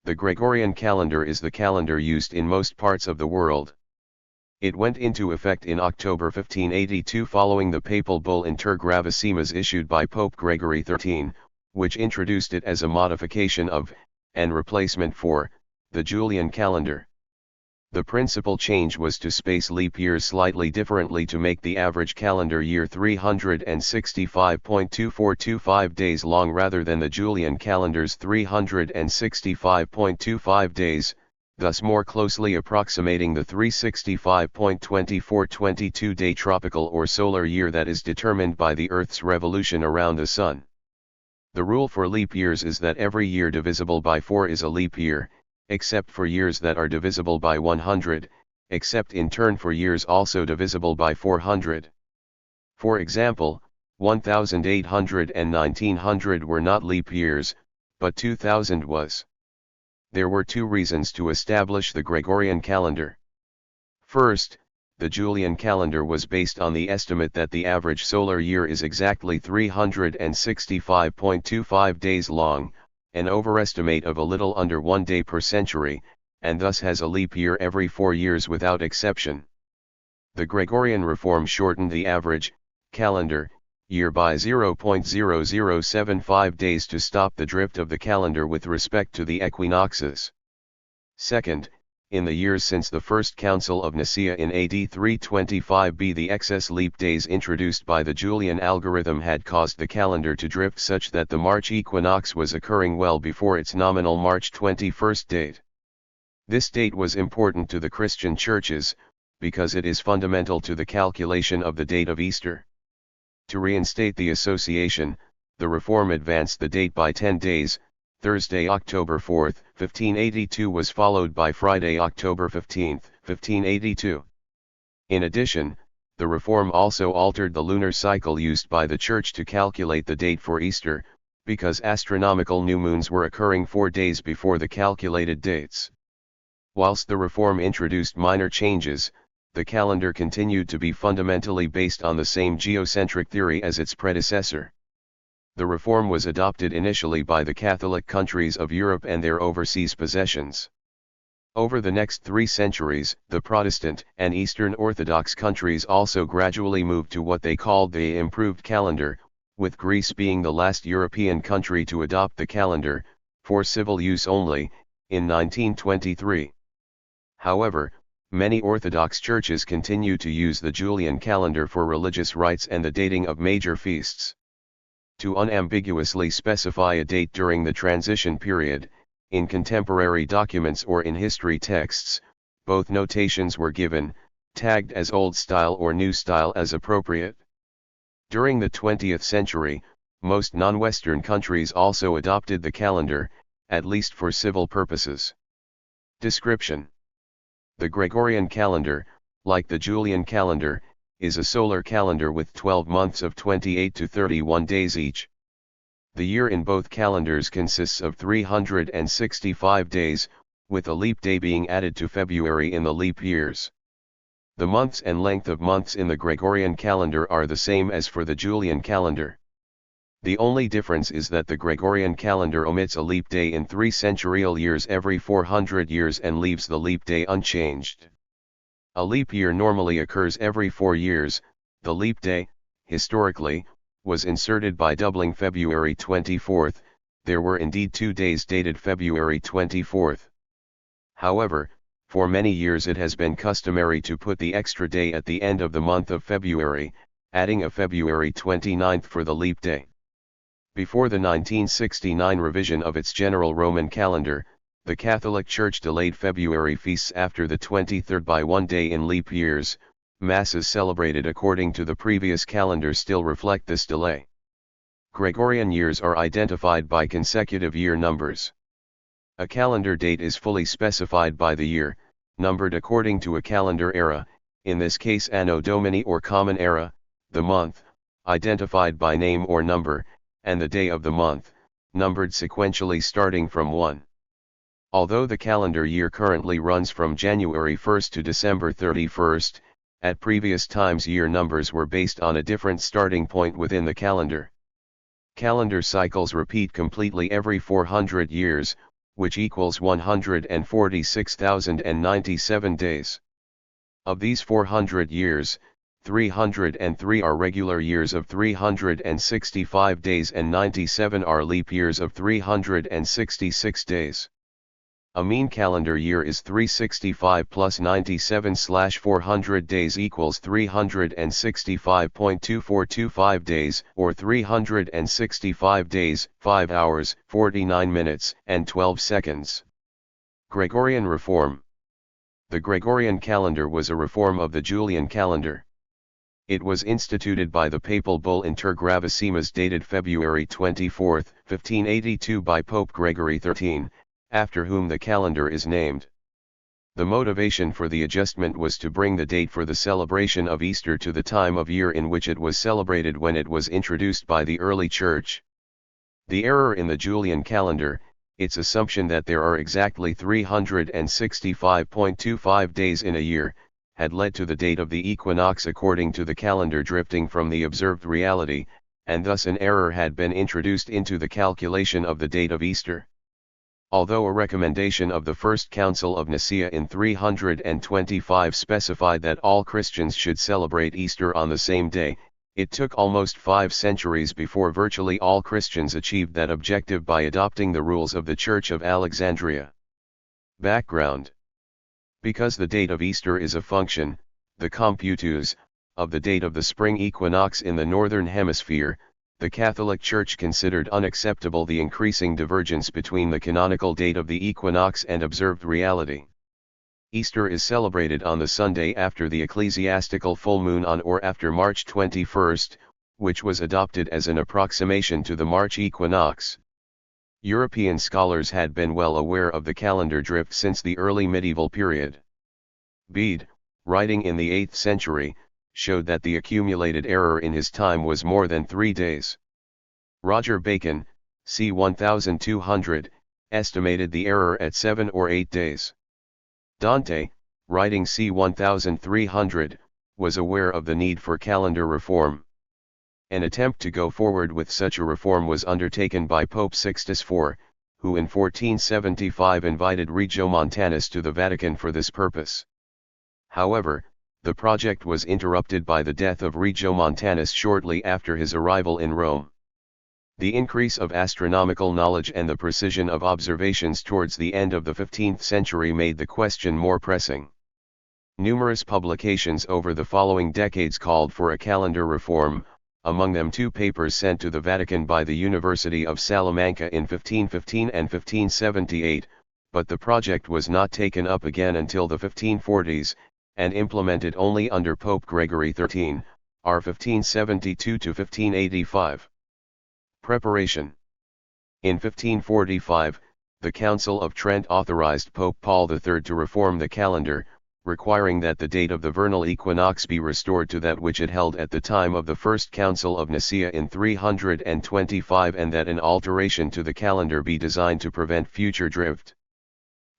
The Gregorian calendar is the calendar used in most parts of the world. It went into effect in October 1582 following the papal bull Inter Gravissimas issued by Pope Gregory XIII, which introduced it as a modification of, and replacement for, the Julian calendar. The principal change was to space leap years slightly differently to make the average calendar year 365.2425 days long rather than the Julian calendar's 365.25 days, thus more closely approximating the 365.2422-day tropical or solar year that is determined by the Earth's revolution around the Sun. The rule for leap years is that every year divisible by 4 is a leap year, except for years that are divisible by 100, except in turn for years also divisible by 400. For example, 1800 and 1900 were not leap years, but 2000 was. There were two reasons to establish the Gregorian calendar. First, the Julian calendar was based on the estimate that the average solar year is exactly 365.25 days long, an overestimate of a little under 1 day per century, and thus has a leap year every 4 years without exception. The Gregorian reform shortened the average calendar year by 0.0075 days to stop the drift of the calendar with respect to the equinoxes. Second, in the years since the First Council of Nicaea in AD 325b, the excess leap days introduced by the Julian algorithm had caused the calendar to drift such that the March equinox was occurring well before its nominal March 21st date. This date was important to the Christian churches, because it is fundamental to the calculation of the date of Easter. To reinstate the association, the reform advanced the date by 10 days. Thursday, October 4, 1582 was followed by Friday, October 15, 1582. In addition, the reform also altered the lunar cycle used by the Church to calculate the date for Easter, because astronomical new moons were occurring 4 days before the calculated dates. Whilst the reform introduced minor changes, the calendar continued to be fundamentally based on the same geocentric theory as its predecessor. The reform was adopted initially by the Catholic countries of Europe and their overseas possessions. Over the next 3 centuries, the Protestant and Eastern Orthodox countries also gradually moved to what they called the improved calendar, with Greece being the last European country to adopt the calendar, for civil use only, in 1923. However, many Orthodox churches continue to use the Julian calendar for religious rites and the dating of major feasts. To unambiguously specify a date during the transition period, in contemporary documents or in history texts, both notations were given, tagged as Old Style or New Style as appropriate. During the 20th century, most non-Western countries also adopted the calendar, at least for civil purposes. Description: the Gregorian calendar, like the Julian calendar, is a solar calendar with 12 months of 28 to 31 days each. The year in both calendars consists of 365 days, with a leap day being added to February in the leap years. The months and length of months in the Gregorian calendar are the same as for the Julian calendar. The only difference is that the Gregorian calendar omits a leap day in 3 centurial years every 400 years and leaves the leap day unchanged. A leap year normally occurs every 4 years. The leap day, historically, was inserted by doubling February 24th, there were indeed 2 days dated February 24th. However, for many years it has been customary to put the extra day at the end of the month of February, adding a February 29th for the leap day. Before the 1969 revision of its general Roman calendar, the Catholic Church delayed February feasts after the 23rd by 1 day in leap years. Masses celebrated according to the previous calendar still reflect this delay. Gregorian years are identified by consecutive year numbers. A calendar date is fully specified by the year, numbered according to a calendar era, in this case Anno Domini or Common Era, the month, identified by name or number, and the day of the month, numbered sequentially starting from 1. Although the calendar year currently runs from January 1 to December 31, at previous times year numbers were based on a different starting point within the calendar. Calendar cycles repeat completely every 400 years, which equals 146,097 days. Of these 400 years, 303 are regular years of 365 days and 97 are leap years of 366 days. A mean calendar year is 365 plus 97/400 days equals 365.2425 days, or 365 days, 5 hours, 49 minutes, and 12 seconds. Gregorian reform. The Gregorian calendar was a reform of the Julian calendar. It was instituted by the papal bull Inter Gravissimas dated February 24, 1582 by Pope Gregory XIII, after whom the calendar is named. The motivation for the adjustment was to bring the date for the celebration of Easter to the time of year in which it was celebrated when it was introduced by the early Church. The error in the Julian calendar, its assumption that there are exactly 365.25 days in a year, had led to the date of the equinox according to the calendar drifting from the observed reality, and thus an error had been introduced into the calculation of the date of Easter. Although a recommendation of the First Council of Nicaea in 325 specified that all Christians should celebrate Easter on the same day, it took almost 5 centuries before virtually all Christians achieved that objective by adopting the rules of the Church of Alexandria. Background. Because the date of Easter is a function, the computus, of the date of the spring equinox in the northern hemisphere, the Catholic Church considered unacceptable the increasing divergence between the canonical date of the equinox and observed reality. Easter is celebrated on the Sunday after the ecclesiastical full moon on or after March 21, which was adopted as an approximation to the March equinox. European scholars had been well aware of the calendar drift since the early medieval period. Bede, writing in the 8th century, showed that the accumulated error in his time was more than 3 days. Roger Bacon, c. 1200, estimated the error at 7 or 8 days. Dante, writing c. 1300, was aware of the need for calendar reform. An attempt to go forward with such a reform was undertaken by Pope Sixtus IV, who in 1475 invited Regiomontanus to the Vatican for this purpose. However, the project was interrupted by the death of Regiomontanus shortly after his arrival in Rome. The increase of astronomical knowledge and the precision of observations towards the end of the 15th century made the question more pressing. Numerous publications over the following decades called for a calendar reform, among them 2 papers sent to the Vatican by the University of Salamanca in 1515 and 1578, but the project was not taken up again until the 1540s, and implemented only under Pope Gregory XIII, r. 1572 to 1585. Preparation. In 1545, the Council of Trent authorized Pope Paul III to reform the calendar, requiring that the date of the vernal equinox be restored to that which it held at the time of the First Council of Nicaea in 325 and that an alteration to the calendar be designed to prevent future drift.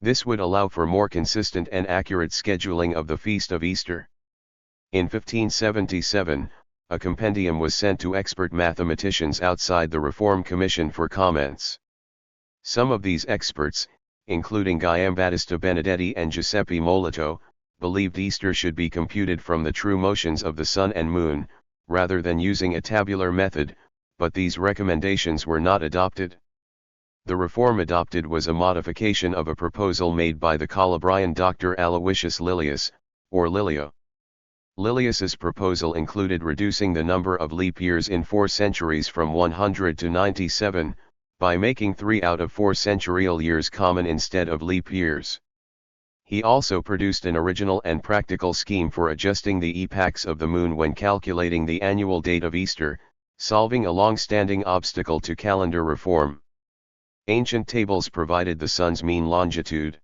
This would allow for more consistent and accurate scheduling of the Feast of Easter. In 1577, a compendium was sent to expert mathematicians outside the Reform Commission for comments. Some of these experts, including Giambattista Benedetti and Giuseppe Molito, believed Easter should be computed from the true motions of the sun and moon, rather than using a tabular method, but these recommendations were not adopted. The reform adopted was a modification of a proposal made by the Calabrian Dr. Aloysius Lilius, or Lilio. Lilius's proposal included reducing the number of leap years in 4 centuries from 100 to 97, by making 3 out of 4 centurial years common instead of leap years. He also produced an original and practical scheme for adjusting the epochs of the moon when calculating the annual date of Easter, solving a long-standing obstacle to calendar reform. Ancient tables provided the sun's mean longitude.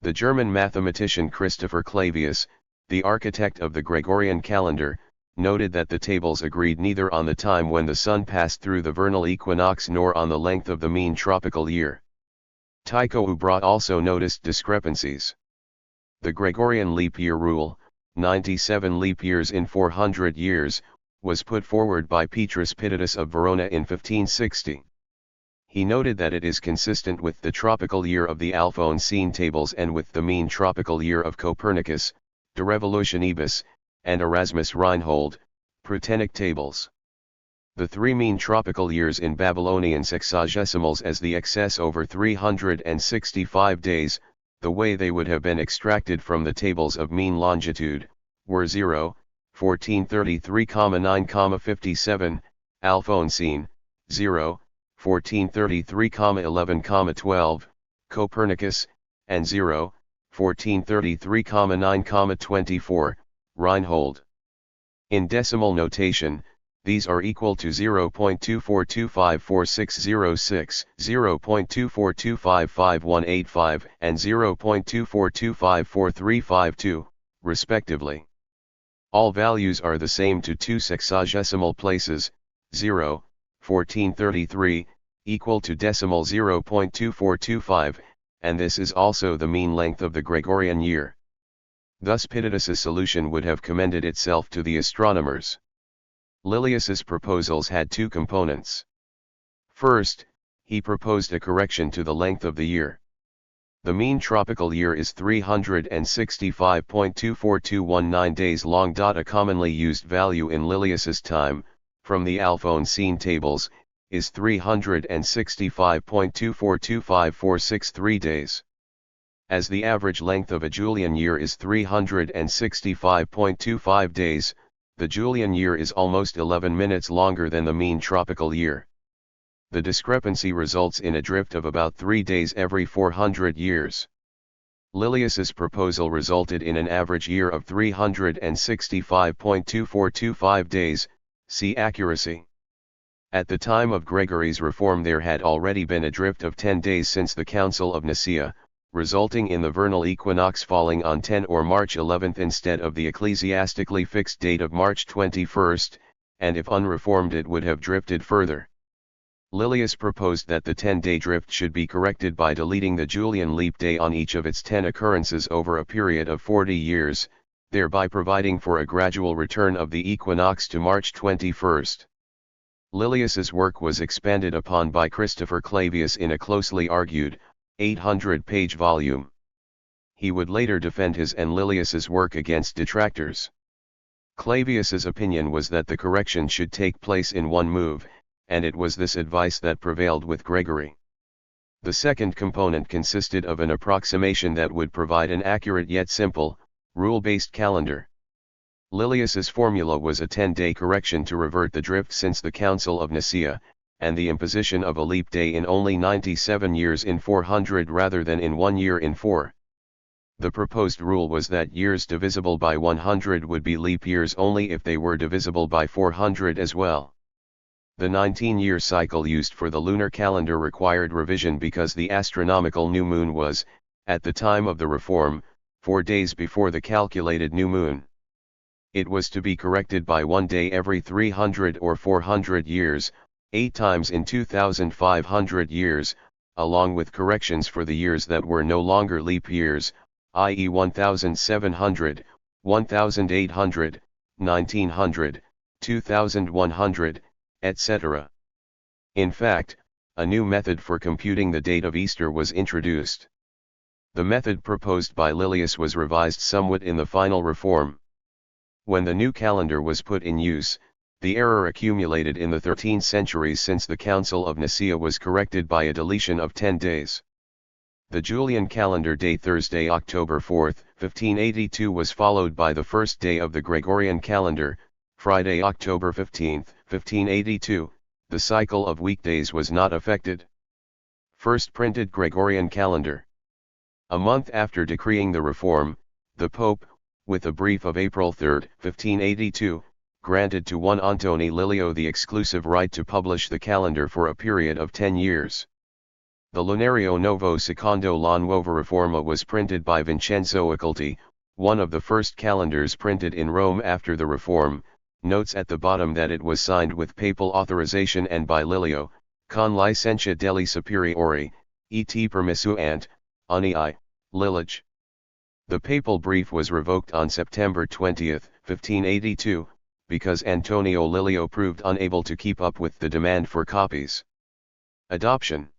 The German mathematician Christopher Clavius, the architect of the Gregorian calendar, noted that the tables agreed neither on the time when the sun passed through the vernal equinox nor on the length of the mean tropical year. Tycho Brahe also noticed discrepancies. The Gregorian leap year rule, 97 leap years in 400 years, was put forward by Petrus Pitatus of Verona in 1560. He noted that it is consistent with the tropical year of the Alphonsine tables and with the mean tropical year of Copernicus, De Revolutionibus, and Erasmus Reinhold, Prutenic tables. The three mean tropical years in Babylonian sexagesimals as the excess over 365 days, the way they would have been extracted from the tables of mean longitude, were 0, 1433, 57, Alphonsine, 0, 1433, 11, 12, Copernicus, and 0, 1433, 9, 24, Reinhold. In decimal notation, these are equal to 0.24254606, 0.24255185, and 0.24254352, respectively. All values are the same to two sexagesimal places, 0, 1433, equal to decimal 0.2425, and this is also the mean length of the Gregorian year. Thus Pythitus's solution would have commended itself to the astronomers. Lilius's proposals had two components. First, he proposed a correction to the length of the year. The mean tropical year is 365.24219 days long. A commonly used value in Lilius's time, from the Alphonsine tables, is 365.2425463 days. As the average length of a Julian year is 365.25 days, the Julian year is almost 11 minutes longer than the mean tropical year. The discrepancy results in a drift of about 3 days every 400 years. Lilius's proposal resulted in an average year of 365.2425 days, see accuracy. At the time of Gregory's reform there had already been a drift of 10 days since the Council of Nicaea, resulting in the vernal equinox falling on 10 or March 11 instead of the ecclesiastically fixed date of March 21, and if unreformed it would have drifted further. Lilius proposed that the 10-day drift should be corrected by deleting the Julian leap day on each of its 10 occurrences over a period of 40 years, thereby providing for a gradual return of the equinox to March 21. Lilius's work was expanded upon by Christopher Clavius in a closely argued, 800-page volume. He would later defend his and Lilius's work against detractors. Clavius's opinion was that the correction should take place in one move, and it was this advice that prevailed with Gregory. The second component consisted of an approximation that would provide an accurate yet simple, rule-based calendar. Lilius's formula was a 10-day correction to revert the drift since the Council of Nicaea, and the imposition of a leap day in only 97 years in 400 rather than in 1 year in 4. The proposed rule was that years divisible by 100 would be leap years only if they were divisible by 400 as well. The 19-year cycle used for the lunar calendar required revision because the astronomical new moon was, at the time of the reform, 4 days before the calculated new moon. It was to be corrected by 1 day every 300 or 400 years, 8 times in 2,500 years, along with corrections for the years that were no longer leap years, i.e. 1,700, 1,800, 1,900, 2,100, etc. In fact, a new method for computing the date of Easter was introduced. The method proposed by Lilius was revised somewhat in the final reform. When the new calendar was put in use, the error accumulated in the 13 centuries since the Council of Nicaea was corrected by a deletion of 10 days. The Julian calendar day Thursday, October 4, 1582 was followed by the first day of the Gregorian calendar, Friday, October 15, 1582, the cycle of weekdays was not affected. First printed Gregorian calendar. A month after decreeing the reform, the Pope, with a brief of April 3, 1582, granted to one Antoni Lilio the exclusive right to publish the calendar for a period of 10 years. The Lunario Novo Secondo la Nuova Riforma was printed by Vincenzo Accolti, one of the first calendars printed in Rome after the reform, notes at the bottom that it was signed with papal authorization and by Lilio, con licentia degli superiori, et permissu ant, Ani Lilige. The papal brief was revoked on September 20, 1582, because Antonio Lilio proved unable to keep up with the demand for copies. Adoption.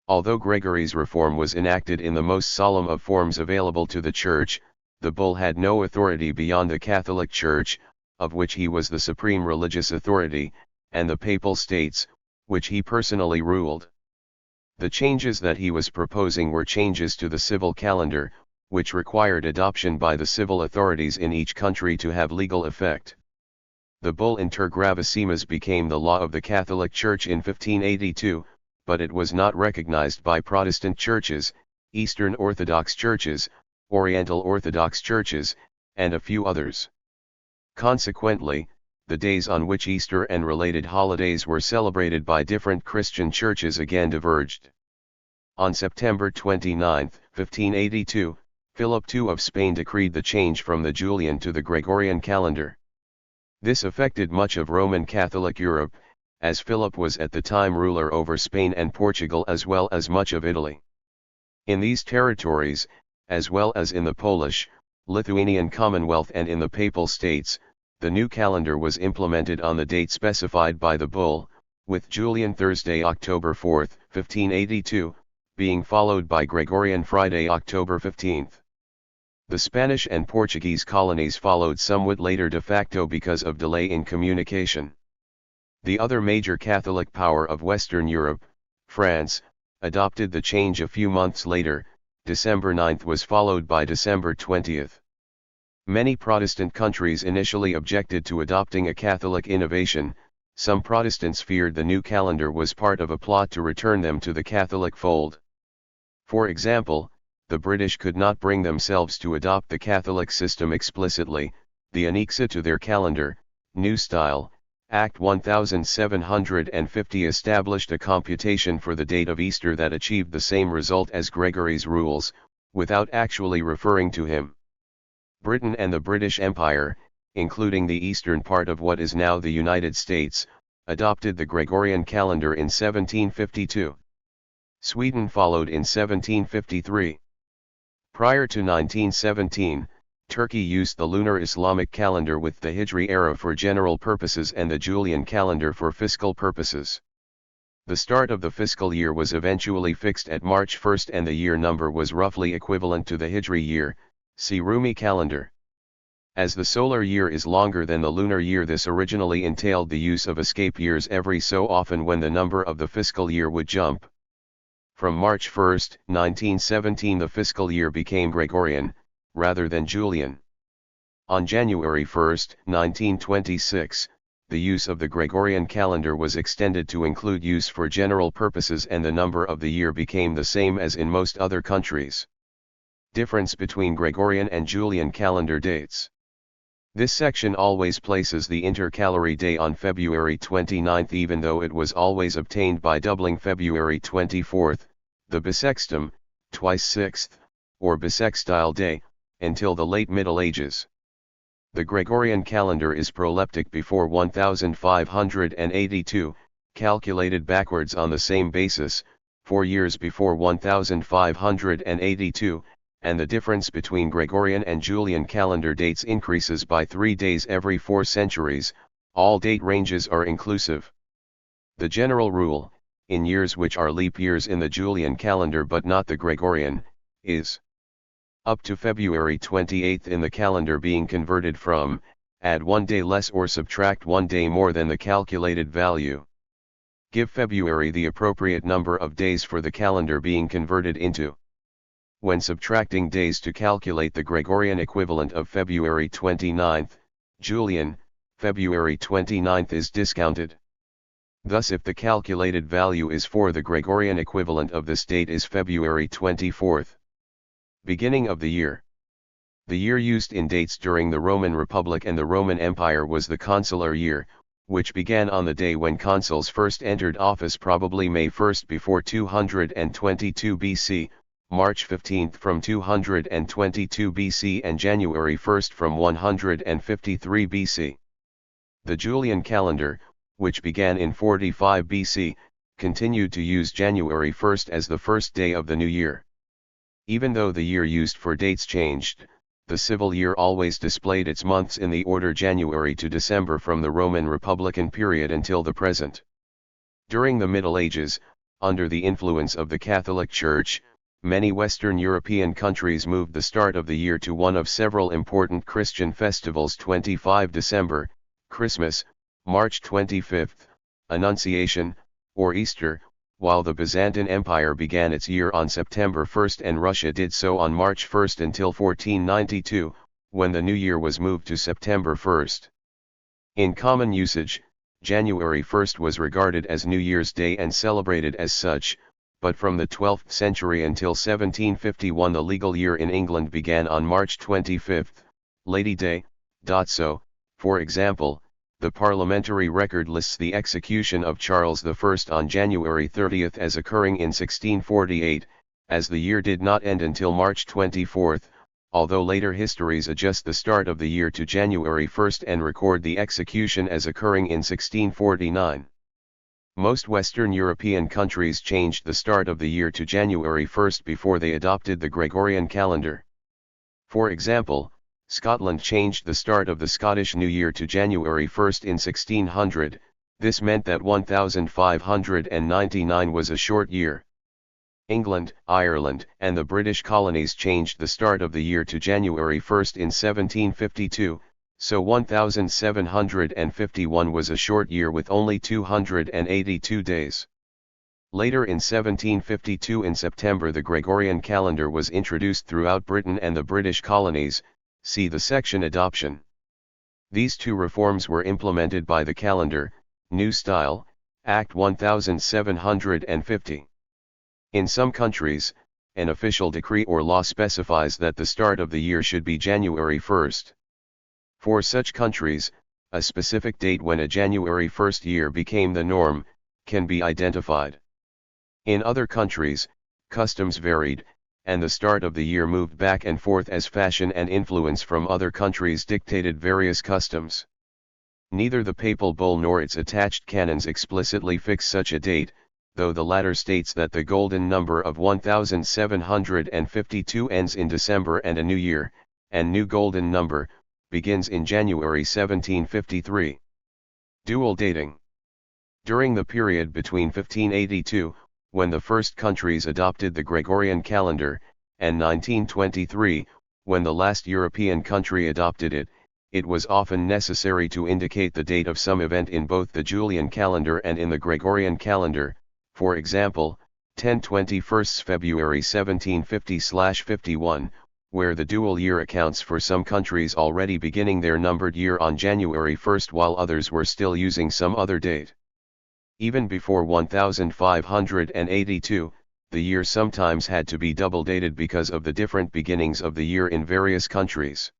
Although Gregory's reform was enacted in the most solemn of forms available to the Church, the bull had no authority beyond the Catholic Church, of which he was the supreme religious authority, and the Papal States, which he personally ruled. The changes that he was proposing were changes to the civil calendar, which required adoption by the civil authorities in each country to have legal effect. The bull Inter Gravissimas became the law of the Catholic Church in 1582, but it was not recognized by Protestant churches, Eastern Orthodox churches, Oriental Orthodox churches, and a few others. Consequently, the days on which Easter and related holidays were celebrated by different Christian churches again diverged. On September 29, 1582, Philip II of Spain decreed the change from the Julian to the Gregorian calendar. This affected much of Roman Catholic Europe, as Philip was at the time ruler over Spain and Portugal as well as much of Italy. In these territories, as well as in the Polish, Lithuanian Commonwealth and in the Papal States, the new calendar was implemented on the date specified by the bull, with Julian Thursday October 4, 1582, being followed by Gregorian Friday October 15. The Spanish and Portuguese colonies followed somewhat later de facto because of delay in communication. The other major Catholic power of Western Europe, France, adopted the change a few months later. December 9 was followed by December 20. Many Protestant countries initially objected to adopting a Catholic innovation. Some Protestants feared the new calendar was part of a plot to return them to the Catholic fold. For example, the British could not bring themselves to adopt the Catholic system explicitly. The Annexa to their calendar, New Style, Act 1750 established a computation for the date of Easter that achieved the same result as Gregory's rules, without actually referring to him. Britain and the British Empire, including the eastern part of what is now the United States, adopted the Gregorian calendar in 1752. Sweden followed in 1753. Prior to 1917, Turkey used the lunar Islamic calendar with the Hijri era for general purposes and the Julian calendar for fiscal purposes. The start of the fiscal year was eventually fixed at March 1 and the year number was roughly equivalent to the Hijri year, see Rumi calendar. As the solar year is longer than the lunar year, this originally entailed the use of escape years every so often when the number of the fiscal year would jump. From March 1, 1917 the fiscal year became Gregorian, rather than Julian. On January 1, 1926, the use of the Gregorian calendar was extended to include use for general purposes and the number of the year became the same as in most other countries. Difference between Gregorian and Julian calendar dates. This section always places the intercalary day on February 29 even though it was always obtained by doubling February 24, the bissextum, twice sixth, or bissextile day, until the late Middle Ages. The Gregorian calendar is proleptic before 1582, calculated backwards on the same basis, 4 years before 1582, and the difference between Gregorian and Julian calendar dates increases by 3 days every 4 centuries, all date ranges are inclusive. The general rule, in years which are leap years in the Julian calendar but not the Gregorian, is up to February 28 in the calendar being converted from, add 1 day less or subtract 1 day more than the calculated value. Give February the appropriate number of days for the calendar being converted into. When subtracting days to calculate the Gregorian equivalent of February 29, Julian, February 29 is discounted. Thus if the calculated value is 4 the Gregorian equivalent of this date is February 24. Beginning of the year. The year used in dates during the Roman Republic and the Roman Empire was the consular year, which began on the day when consuls first entered office, probably May 1 before 222 BC, March 15 from 222 BC and January 1 from 153 BC. The Julian calendar, which began in 45 BC, continued to use January 1 as the first day of the new year. Even though the year used for dates changed, the civil year always displayed its months in the order January to December from the Roman Republican period until the present. During the Middle Ages, under the influence of the Catholic Church, many Western European countries moved the start of the year to one of several important Christian festivals: 25 December, Christmas, March 25, Annunciation, or Easter, while the Byzantine Empire began its year on September 1 and Russia did so on March 1 until 1492, when the new year was moved to September 1. In common usage, January 1 was regarded as New Year's Day and celebrated as such, but from the 12th century until 1751 the legal year in England began on March 25, Lady Day. So, for example, the parliamentary record lists the execution of Charles I on January 30 as occurring in 1648, as the year did not end until March 24, although later histories adjust the start of the year to January 1 and record the execution as occurring in 1649. Most Western European countries changed the start of the year to January 1 before they adopted the Gregorian calendar. For example, Scotland changed the start of the Scottish New Year to January 1 in 1600, this meant that 1599 was a short year. England, Ireland, and the British colonies changed the start of the year to January 1 in 1752, so 1751 was a short year with only 282 days. Later in 1752 in September the Gregorian calendar was introduced throughout Britain and the British colonies, see the section Adoption. These two reforms were implemented by the Calendar, New Style, Act 1750. In some countries, an official decree or law specifies that the start of the year should be January 1. For such countries, a specific date when a January 1 year became the norm, can be identified. In other countries, customs varied, and the start of the year moved back and forth as fashion and influence from other countries dictated various customs. Neither the papal bull nor its attached canons explicitly fix such a date, though the latter states that the golden number of 1752 ends in December and a new year, and new golden number, begins in January 1753. Dual dating. During the period between 1582, when the first countries adopted the Gregorian calendar, and 1923, when the last European country adopted it, it was often necessary to indicate the date of some event in both the Julian calendar and in the Gregorian calendar, for example, 10/21 February 1750/51, where the dual year accounts for some countries already beginning their numbered year on January 1 while others were still using some other date. Even before 1582, the year sometimes had to be double dated because of the different beginnings of the year in various countries.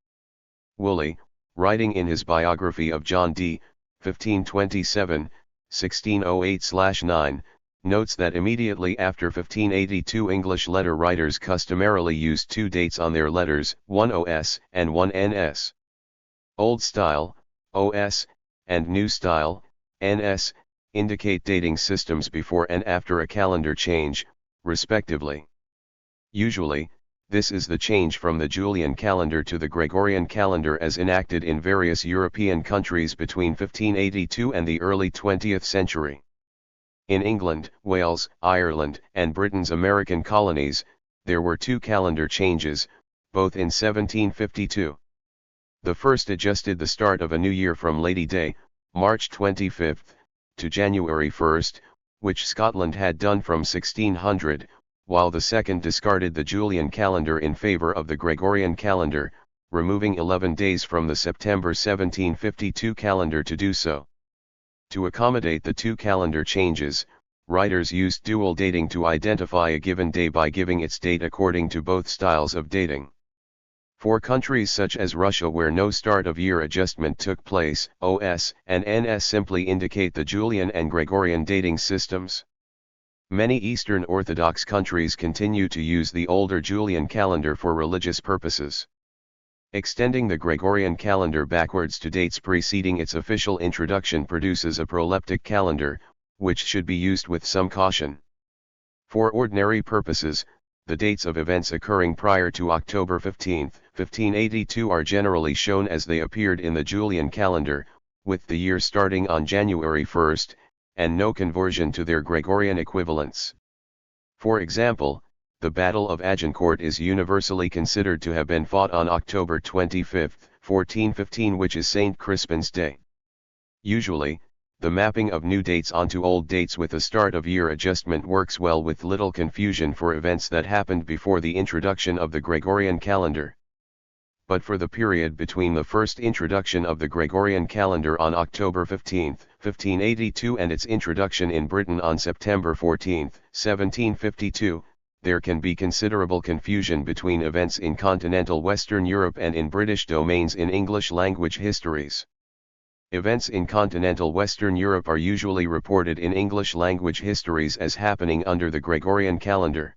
Woolley, writing in his biography of John Dee, 1527, 1608/9, notes that immediately after 1582 English letter writers customarily used two dates on their letters, one OS and one NS. Old Style, OS, and New Style, NS, indicate dating systems before and after a calendar change, respectively. Usually, this is the change from the Julian calendar to the Gregorian calendar as enacted in various European countries between 1582 and the early 20th century. In England, Wales, Ireland, and Britain's American colonies, there were two calendar changes, both in 1752. The first adjusted the start of a new year from Lady Day, March 25, to January 1, which Scotland had done from 1600, while the second discarded the Julian calendar in favor of the Gregorian calendar, removing 11 days from the September 1752 calendar to do so. To accommodate the two calendar changes, writers used dual dating to identify a given day by giving its date according to both styles of dating. For countries such as Russia where no start of year adjustment took place, OS and NS simply indicate the Julian and Gregorian dating systems. Many Eastern Orthodox countries continue to use the older Julian calendar for religious purposes. Extending the Gregorian calendar backwards to dates preceding its official introduction produces a proleptic calendar, which should be used with some caution. For ordinary purposes, the dates of events occurring prior to October 15, 1582 are generally shown as they appeared in the Julian calendar, with the year starting on January 1, and no conversion to their Gregorian equivalents. For example, the Battle of Agincourt is universally considered to have been fought on October 25, 1415, which is St. Crispin's Day. Usually, the mapping of new dates onto old dates with a start-of-year adjustment works well with little confusion for events that happened before the introduction of the Gregorian calendar. But for the period between the first introduction of the Gregorian calendar on October 15, 1582 and its introduction in Britain on September 14, 1752, there can be considerable confusion between events in continental Western Europe and in British domains in English-language histories. Events in continental Western Europe are usually reported in English-language histories as happening under the Gregorian calendar.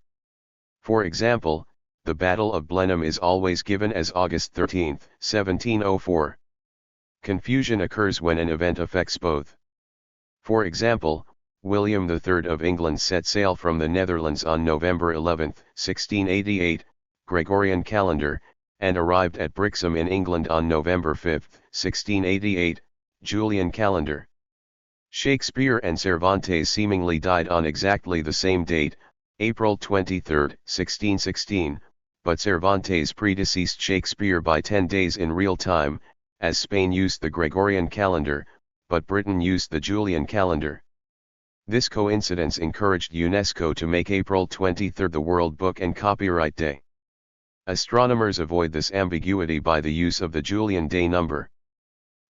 For example, the Battle of Blenheim is always given as August 13, 1704. Confusion occurs when an event affects both. For example, William III of England set sail from the Netherlands on November 11, 1688, Gregorian calendar, and arrived at Brixham in England on November 5, 1688, Julian calendar. Shakespeare and Cervantes seemingly died on exactly the same date, April 23, 1616, but Cervantes predeceased Shakespeare by 10 days in real time, as Spain used the Gregorian calendar, but Britain used the Julian calendar. This coincidence encouraged UNESCO to make April 23 the World Book and Copyright Day. Astronomers avoid this ambiguity by the use of the Julian day number.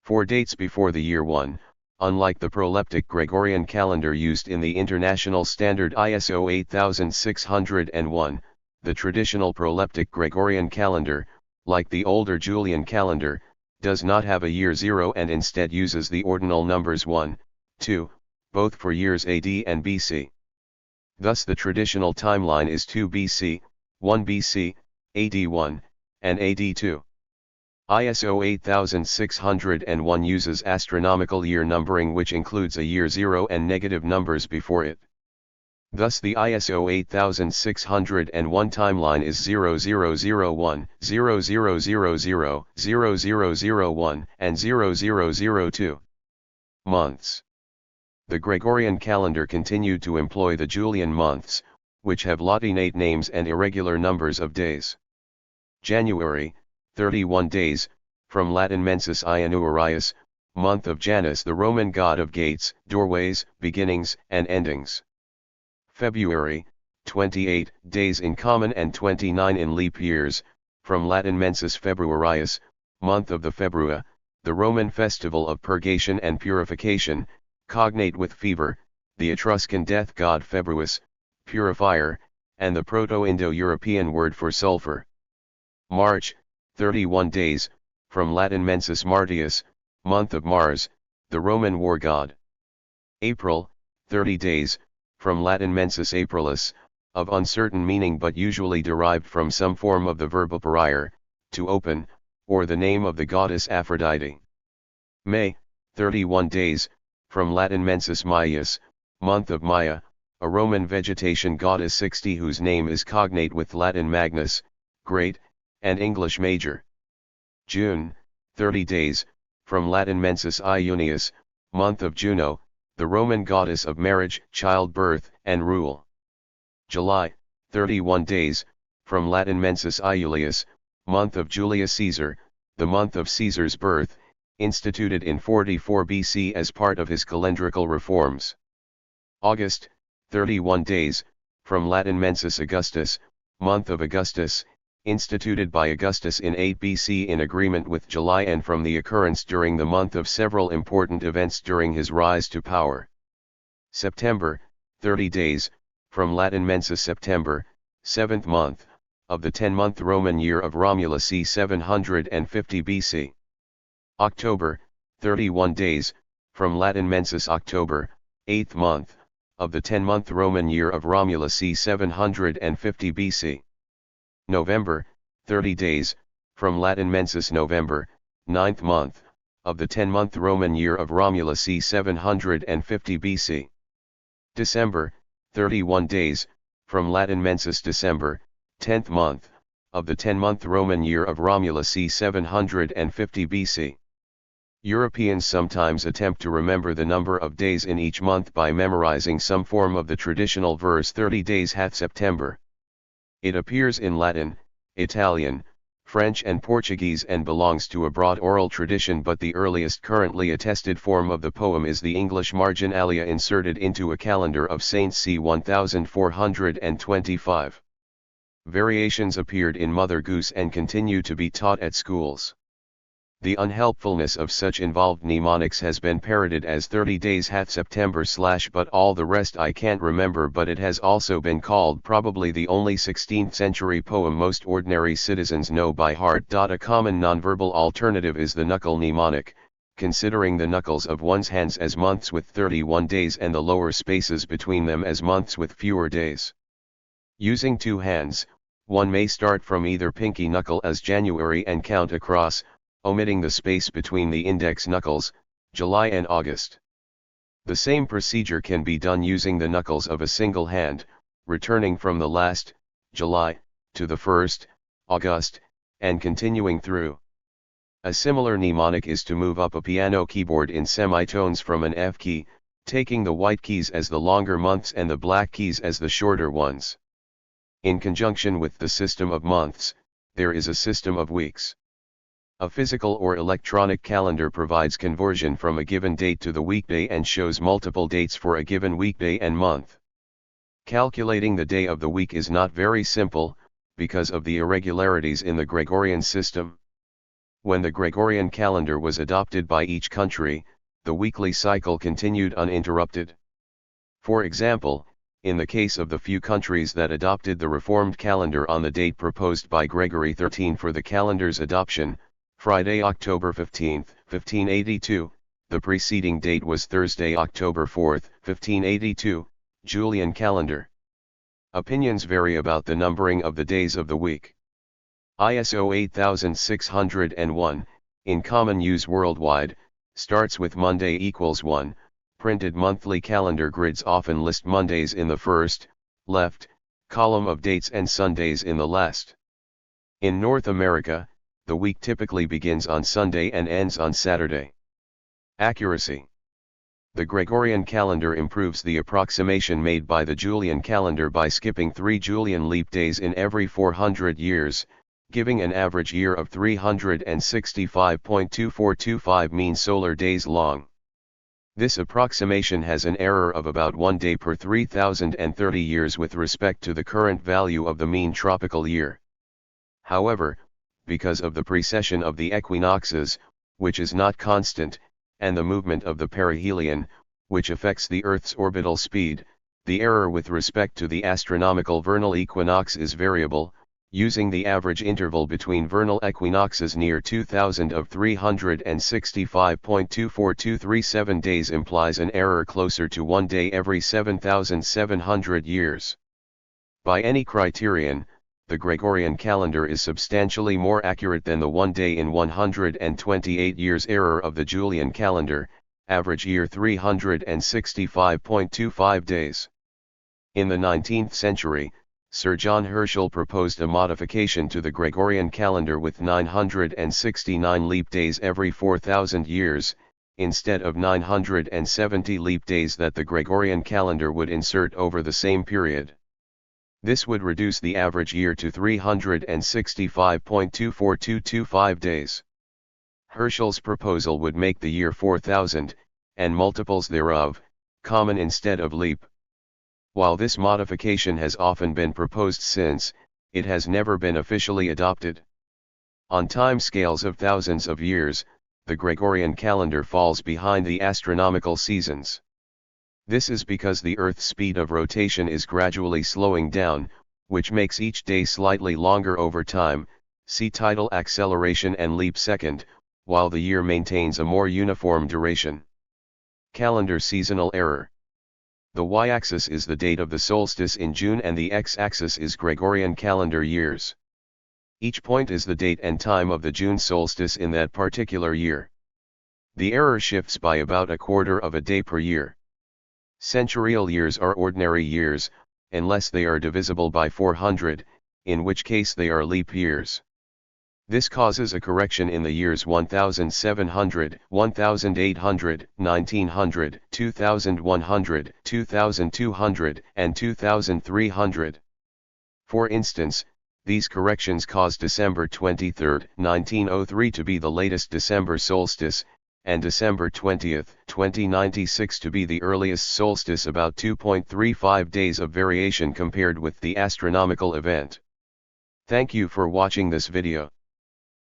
For dates before the year 1, unlike the proleptic Gregorian calendar used in the International Standard ISO 8601, the traditional proleptic Gregorian calendar, like the older Julian calendar, does not have a year 0 and instead uses the ordinal numbers 1, 2, both for years AD and BC. Thus the traditional timeline is 2 BC, 1 BC, AD 1, and AD 2. ISO 8601 uses astronomical year numbering which includes a year 0 and negative numbers before it. Thus the ISO 8601 timeline is 0001, 0000, 0001, and 0002 months. The Gregorian calendar continued to employ the Julian months, which have Latinate names and irregular numbers of days. January, 31 days, from Latin mensis Ianuarius, month of Janus, the Roman god of gates, doorways, beginnings, and endings. February, 28 days in common and 29 in leap years, from Latin mensis Februarius, month of the Februa, the Roman festival of purgation and purification, cognate with fever, the Etruscan death god Februus, purifier, and the Proto-Indo-European word for sulfur. March, 31 days, from Latin mensis Martius, month of Mars, the Roman war god. April, 30 days, from Latin mensis Aprilis, of uncertain meaning but usually derived from some form of the verb operire, to open, or the name of the goddess Aphrodite. May, 31 days, from Latin mensis Maius, month of Maia, a Roman vegetation goddess 60 whose name is cognate with Latin Magnus, great, and English major. June, 30 days, from Latin mensis Iunius, month of Juno, the Roman goddess of marriage, childbirth, and rule. July, 31 days, from Latin mensis Iulius, month of Julius Caesar, the month of Caesar's birth, instituted in 44 BC as part of his calendrical reforms. August, 31 days, from Latin mensis Augustus, month of Augustus, instituted by Augustus in 8 BC in agreement with July and from the occurrence during the month of several important events during his rise to power. September, 30 days, from Latin mensis September, 7th month, of the 10-month Roman year of Romulus c. 750 BC. October, 31 days, from Latin mensis October, 8th month, of the 10-month Roman year of Romulus c. 750 BC. November, 30 days, from Latin mensis November, 9th month, of the 10-month Roman year of Romulus c. 750 BC. December, 31 days, from Latin mensis December, 10th month, of the 10-month Roman year of Romulus c. 750 BC. Europeans sometimes attempt to remember the number of days in each month by memorizing some form of the traditional verse 30 days hath September. It appears in Latin, Italian, French and Portuguese and belongs to a broad oral tradition, but the earliest currently attested form of the poem is the English marginalia inserted into a calendar of saints c. 1425. Variations appeared in Mother Goose and continue to be taught at schools. The unhelpfulness of such involved mnemonics has been parroted as 30 days hath September / but all the rest I can't remember, but it has also been called probably the only 16th century poem most ordinary citizens know by heart. A common nonverbal alternative is the knuckle mnemonic, considering the knuckles of one's hands as months with 31 days and the lower spaces between them as months with fewer days. Using two hands, one may start from either pinky knuckle as January and count across, omitting the space between the index knuckles, July and August. The same procedure can be done using the knuckles of a single hand, returning from the last, July, to the first, August, and continuing through. A similar mnemonic is to move up a piano keyboard in semitones from an F key, taking the white keys as the longer months and the black keys as the shorter ones. In conjunction with the system of months, there is a system of weeks. A physical or electronic calendar provides conversion from a given date to the weekday and shows multiple dates for a given weekday and month. Calculating the day of the week is not very simple, because of the irregularities in the Gregorian system. When the Gregorian calendar was adopted by each country, the weekly cycle continued uninterrupted. For example, in the case of the few countries that adopted the Reformed calendar on the date proposed by Gregory XIII for the calendar's adoption, Friday, October 15, 1582, the preceding date was Thursday, October 4, 1582, Julian calendar. Opinions vary about the numbering of the days of the week. ISO 8601, in common use worldwide, starts with Monday equals 1, printed monthly calendar grids often list Mondays in the first, left, column of dates and Sundays in the last. In North America, the week typically begins on Sunday and ends on Saturday. Accuracy. The Gregorian calendar improves the approximation made by the Julian calendar by skipping 3 Julian leap days in every 400 years, giving an average year of 365.2425 mean solar days long. This approximation has an error of about 1 day per 3030 years with respect to the current value of the mean tropical year. However, because of the precession of the equinoxes, which is not constant, and the movement of the perihelion, which affects the Earth's orbital speed, the error with respect to the astronomical vernal equinox is variable. Using the average interval between vernal equinoxes near 2000 of 365.24237 days implies an error closer to 1 day every 7,700 years. By any criterion, the Gregorian calendar is substantially more accurate than the 1 day in 128 years error of the Julian calendar, average year 365.25 days. In the 19th century, Sir John Herschel proposed a modification to the Gregorian calendar with 969 leap days every 4,000 years, instead of 970 leap days that the Gregorian calendar would insert over the same period. This would reduce the average year to 365.24225 days. Herschel's proposal would make the year 4000, and multiples thereof, common instead of leap. While this modification has often been proposed since, it has never been officially adopted. On time scales of thousands of years, the Gregorian calendar falls behind the astronomical seasons. This is because the Earth's speed of rotation is gradually slowing down, which makes each day slightly longer over time, see tidal acceleration and leap second, while the year maintains a more uniform duration. Calendar seasonal error. The y-axis is the date of the solstice in June and the x-axis is Gregorian calendar years. Each point is the date and time of the June solstice in that particular year. The error shifts by about a quarter of a day per year. Centurial years are ordinary years, unless they are divisible by 400, in which case they are leap years. This causes a correction in the years 1700, 1800, 1900, 2100, 2200, and 2300. For instance, these corrections cause December 23, 1903 to be the latest December solstice, and December 20, 2096 to be the earliest solstice, about 2.35 days of variation compared with the astronomical event. Thank you for watching this video.